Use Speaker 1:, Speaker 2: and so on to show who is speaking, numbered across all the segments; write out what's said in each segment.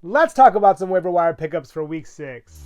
Speaker 1: Let's talk about some waiver wire pickups for week 6.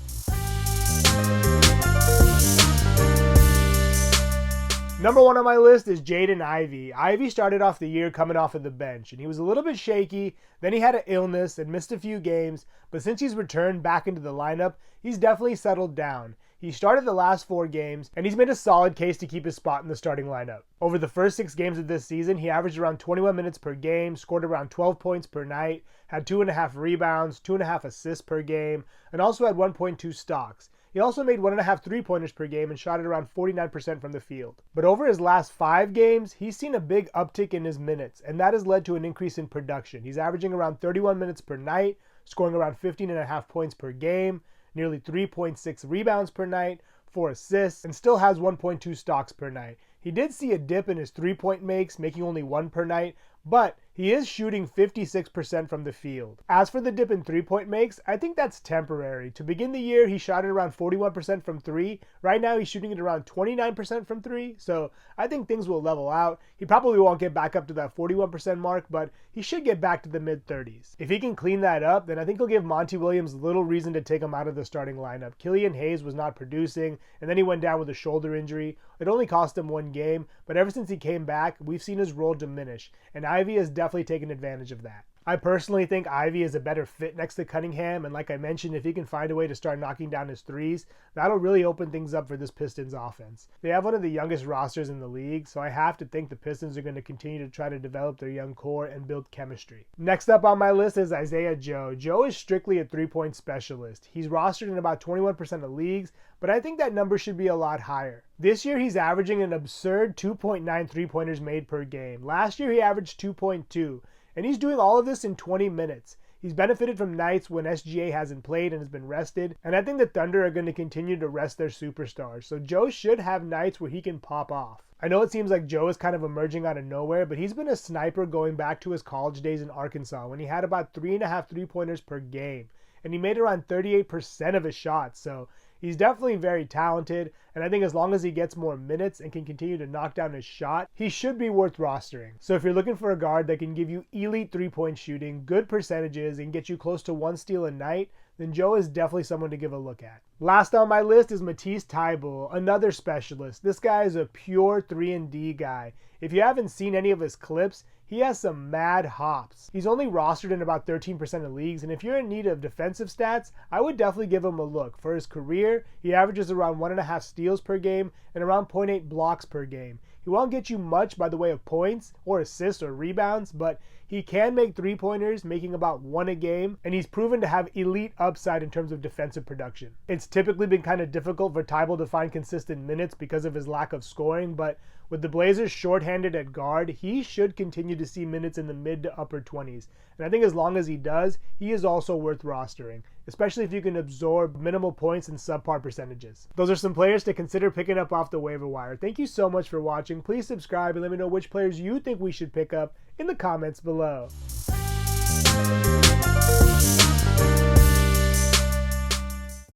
Speaker 1: Number 1 on my list is Jaden Ivey. Ivey started off the year coming off of the bench, and he was a little bit shaky. Then he had an illness and missed a few games, but since he's returned back into the lineup, he's definitely settled down. He started the last 4 games, and he's made a solid case to keep his spot in the starting lineup. Over the first 6 games of this season, he averaged around 21 minutes per game, scored around 12 points per night, had 2.5 rebounds, 2.5 assists per game, and also had 1.2 stocks. He also made 1.5 3-pointers per game and shot at around 49% from the field. But over his last 5 games, he's seen a big uptick in his minutes, and that has led to an increase in production. He's averaging around 31 minutes per night, scoring around 15.5 points per game, nearly 3.6 rebounds per night, 4 assists, and still has 1.2 stocks per night. He did see a dip in his 3-point makes, making only 1 per night, but he is shooting 56% from the field. As for the dip in 3-point makes, I think that's temporary. To begin the year, he shot at around 41% from 3. Right now, he's shooting at around 29% from 3, so I think things will level out. He probably won't get back up to that 41% mark, but he should get back to the mid-30s. If he can clean that up, then I think he'll give Monty Williams little reason to take him out of the starting lineup. Killian Hayes was not producing, and then he went down with a shoulder injury. It only cost him 1 game, but ever since he came back, we've seen his role diminish, and Ivey has definitely taken advantage of that. I personally think Ivey is a better fit next to Cunningham, and like I mentioned, if he can find a way to start knocking down his threes, that'll really open things up for this Pistons offense. They have one of the youngest rosters in the league, so I have to think the Pistons are going to continue to try to develop their young core and build chemistry. Next up on my list is Isaiah Joe. Joe is strictly a 3-point specialist. He's rostered in about 21% of leagues, but I think that number should be a lot higher. This year, he's averaging an absurd 2.9 3-pointers made per game. Last year, he averaged 2.2. And he's doing all of this in 20 minutes. He's benefited from nights when SGA hasn't played and has been rested, and I think the Thunder are going to continue to rest their superstars, so Joe should have nights where he can pop off. I know it seems like Joe is kind of emerging out of nowhere, but he's been a sniper going back to his college days in Arkansas when he had about 3.5 3-pointers per game, and he made around 38% of his shots, so he's definitely very talented, and I think as long as he gets more minutes and can continue to knock down his shot, he should be worth rostering. So if you're looking for a guard that can give you elite 3-point shooting, good percentages, and get you close to 1 steal a night, then Joe is definitely someone to give a look at. Last on my list is Matisse Thybulle, another specialist. This guy is a pure 3-and-D guy. If you haven't seen any of his clips, he has some mad hops. He's only rostered in about 13% of leagues, and if you're in need of defensive stats, I would definitely give him a look. For his career, he averages around 1.5 steals per game and around 0.8 blocks per game. He won't get you much by the way of points or assists or rebounds, but he can make 3-pointers, making about 1 a game, and he's proven to have elite upside in terms of defensive production. It's typically been kind of difficult for Thybulle to find consistent minutes because of his lack of scoring, but with the Blazers shorthanded at guard, he should continue to see minutes in the mid to upper 20s. And I think as long as he does, he is also worth rostering, especially if you can absorb minimal points and subpar percentages. Those are some players to consider picking up off the waiver wire. Thank you so much for watching. Please subscribe and let me know which players you think we should pick up in the comments below.